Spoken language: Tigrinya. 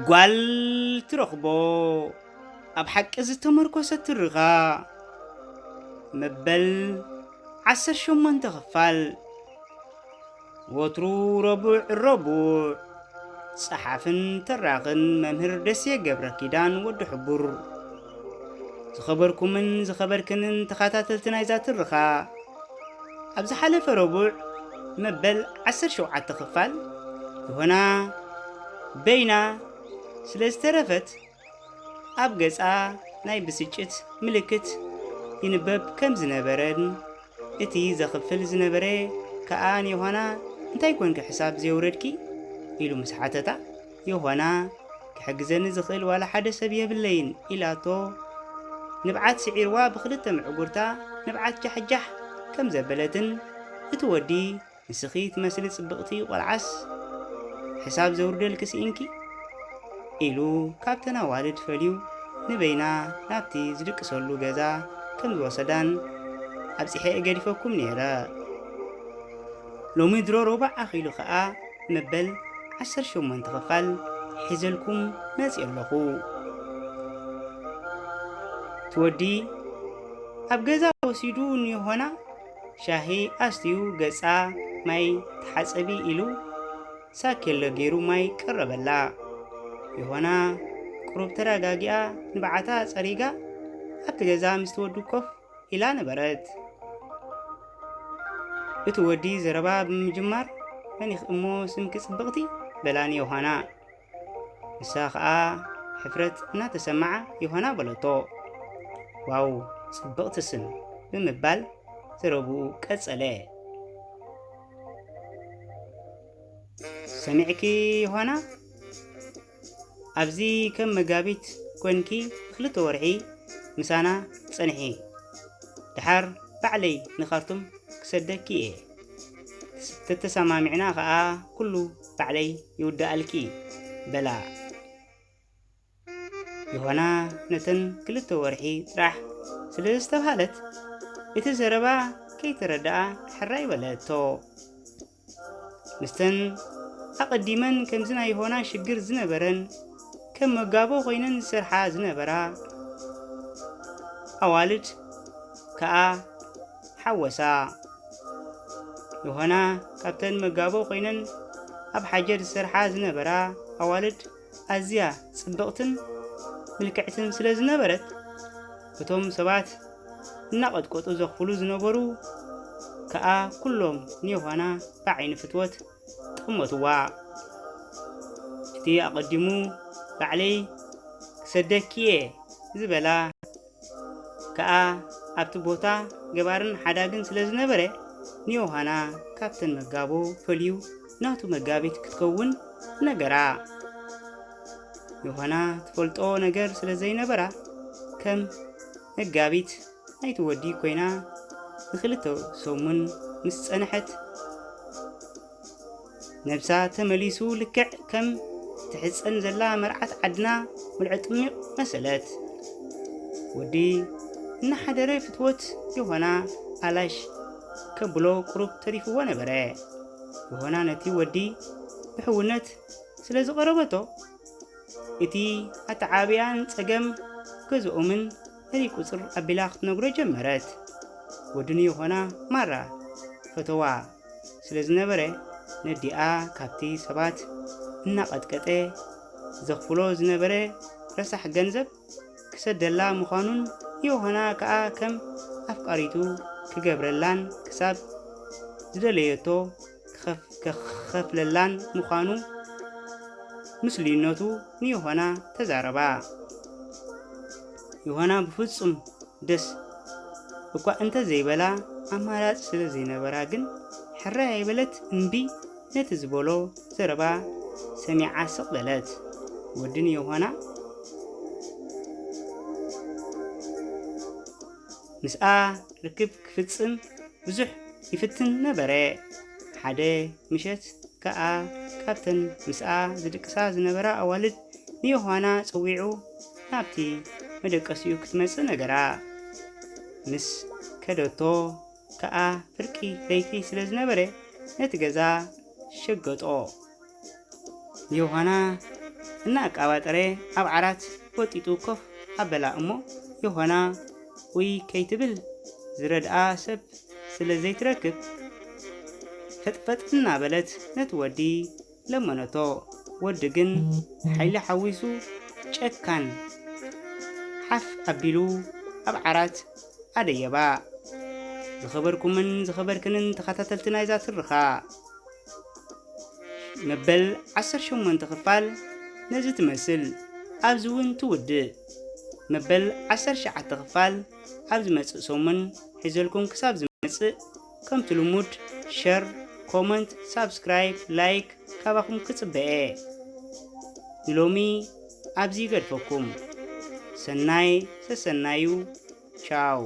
ጓል ትረኽቦ ኣብ ሓቂ ዝተመርኮሰት ትርኻ መበል 18 ክፋል ወትሩ ረቡዕ ጸሓፍን ተራኽን መምህር ደስየ ገብረ ኪዳን ወዲ ሕቡር ዝኸበርኩምን ዝኸበርክንን ተኸታተልቲ ናይዛ ትርኻ ኣብ ዝሓለፈ ረቡዕ መበል 17 ክፋል ይሆና በይና ስለ ዝተረፈት ኣብ ገጻ ናይ ብስጭት ምልክት ይንበብ ከም ዝነበረን እቲ ዘኽፍል ዝነበረ ከኣን ይሆና እንታይ ኮንክ ሕሳብ ዘውረድኪ ኢሉ ምስ ሓተታ ይሆና ክሕግዘኒ ዝኽእል ዋላ ሓደ ሰብ የብለይን ኢላቶ ንብዓት ስዒርዋ ብክልተ ምዕጉርታ ንብዓት ጃሕጃሕ ከም ዘበለትን እቲ ወዲ ንስኺ ትመስሊ ጽብቕቲ ቆልዓስ ሕሳብ ዘውርደል ክስኢንኪ ኢሉ ካብተን ኣዋልድ ፈልዩ ንበይና ናብቲ ዝድቅሰሉ ገዛ ከም ዝወሰዳን ኣብ ጽሐ ገዲፈኩም ነይረ ሎሚ ድሮ ሮባዕ ኣኺሉ ኸዓ መበል 18 ክፋል ሒዘልኩም መጽ ኣለኹ ትወዲ ኣብ ገዛ ወሲዱ ንይሆና ሻሂ ኣስትዩ ገጻ ማይ ተሓጸቢ ኢሉ ሳኬሎ ገይሩ ማይ ቀረበላ ይሆና ቁሩብ ተረጋጊኣ ንበዓታ ጸሪጋ ኣብቲ ገዛ ምስ ትወዱ ኮፍ ኢላ ነበረት እቲ ወዲ ዘረባ ብምጅማር መኒኽ እሞ ስምኪ ጽብቕቲ በላኒ ይሆና ንሳ ኸዓ ሕፍረት እናተሰማዓ ይሆና በለቶ ዋው ጽብቕቲ ስም ብምባል ዘረብኡ ቀጸለ ሰሚዕኪ ይሆና ኣብዚ ከም መጋቢት ኮንኪ ክልተ ወርሒ ምሳና ጸንሒ ድሓር ባዕለይ ንኻርቱም ክሰደኪ እየ ተተሰማሚዕና ኸዓ ኩሉ ባዕለይ ይውዳኣልኪ በላ ይሆና ነተን ክልተ ወርሒ ጥራሕ ስለ ዝተብሃለት እቲ ዘረባ ከይተረዳኣ ሕራይ በለቶ ምስተን ኣቐዲመን ከምዝና ይሆና ሽግር ዝነበረን ከም መጋቦ ኮይነን ዝሰርሓ ዝነበራ ኣዋልድ ከኣ ሓወሳ ይሆና ካብተን መጋቦ ኮይነን ኣብ ሓጀር ዝሰርሓ ዝነበራ ኣዋልድ ኣዝያ ጽብቕትን ምልክዕትን ስለ ዝነበረት እቶም ሰባት እናቐጥቆጡ ዘኽፍሉ ዝነበሩ ከኣ ኩሎም ንይሆና ብዓይኒ ፍትወት ጥመትዋ እቲ ኣቐዲሙ ባዕለይ ክሰደኪየ ዝበላ ከኣ ኣብቲ ቦታ ገባርን ሓዳግን ስለ ዝነበረ ንዮሃና ካብተን መጋቦ ፈልዩ ናቱ መጋቢት ክትከውን ነገራ ዮሃና ትፈልጦ ነገር ስለ ዘይነበራ ከም መጋቢት ናይቲ ወዲ ኮይና ንኽልተ ሰሙን ምስ ጸንሐት ነብሳ ተመሊሱ ልክዕ ከም ትሕፀን ዘላ መርዓት ዓድና ምልዕ ጥሚቕ መሰለት ወዲ እናሓደረ ፍትወት ይሆና ኣላሽ ከብሎ ቁሩብ ተሪፍዎ ነበረ ይሆና ነቲ ወዲ ብሕውነት ስለ ዝቐረበቶ እቲ ኣተዓብያን ጸገም ገዝኦምን እሪ ቁፅር ኣቢላ ክትነግሮ ጀመረት ወድኒ ይሆና ማራ ፈተዋ ስለ ዝነበረ ነዲኣ ካብቲ ሰባት እናቐጥቀጠ ዘኽፍሎ ዝነበረ ረሳሕ ገንዘብ ክሰደላ ምዃኑን ይሆና ከኣ ከም ኣፍቃሪቱ ክገብረላን ክሳብ ዝደለየቶ ክኸፍለላን ምዃኑ ምስልዩነቱ ንይሆና ተዛረባ ይሆና ብፍጹም ደስ እኳ እንተ ዘይበላ ኣማራጭ ስለ ዘይነበራ ግን ሕራ ኣይበለት እምቢ ነቲ ዝበሎ ዘረባ ሰሚዓ ስቕ በለት ወድን ይሆና ምስኣ ርክብ ክፍጽም ብዙሕ ይፍትን ነበረ ሓደ ምሸት ከኣ ካብተን ምስኣ ዝድቅሳ ዝነበራ ኣዋልድ ንዮሃና ፀዊዑ ናብቲ መደቀሲኡ ክትመጽእ ነገራ ምስ ከደቶ ከኣ ፍርቂ ለይቲ ስለ ዝነበረ ነቲ ገዛ ሸገጦ ዮሃና እናቀባጠረ ኣብ ዓራት ወጢጡ ኮፍ ኣበላ እሞ ይሆና ወይ ከይትብል ዝረድኣ ሰብ ስለ ዘይትረክብ ፈጥፈጥ እናበለት ነቲ ወዲ ለመነቶ። ወዲ ግን ሓይሊ ሓዊሱ ጨካን ሓፍ ኣቢሉ ኣብ ዓራት ኣደየባ። ዝኸበርኩምን ዝኸበርክንን ተኸታተልቲ ናይዛ ትረኻ መበል 18 ክፋል ነዚ ትመስል ኣብዚ እውን ትውድእ መበል 19 ክፋል ኣብ ዝመጽእ ሰሙን ሒዘልኩም ክሳብ ዝመጽእ ከምቲ ልሙድ ሸር ኮመንት ሳብስክራይብ ላይክ ካባኹም ክጽበአ ንሎሚ ኣብዚ ገድፈኩም ሰናይ ሰሰናዩ ቻው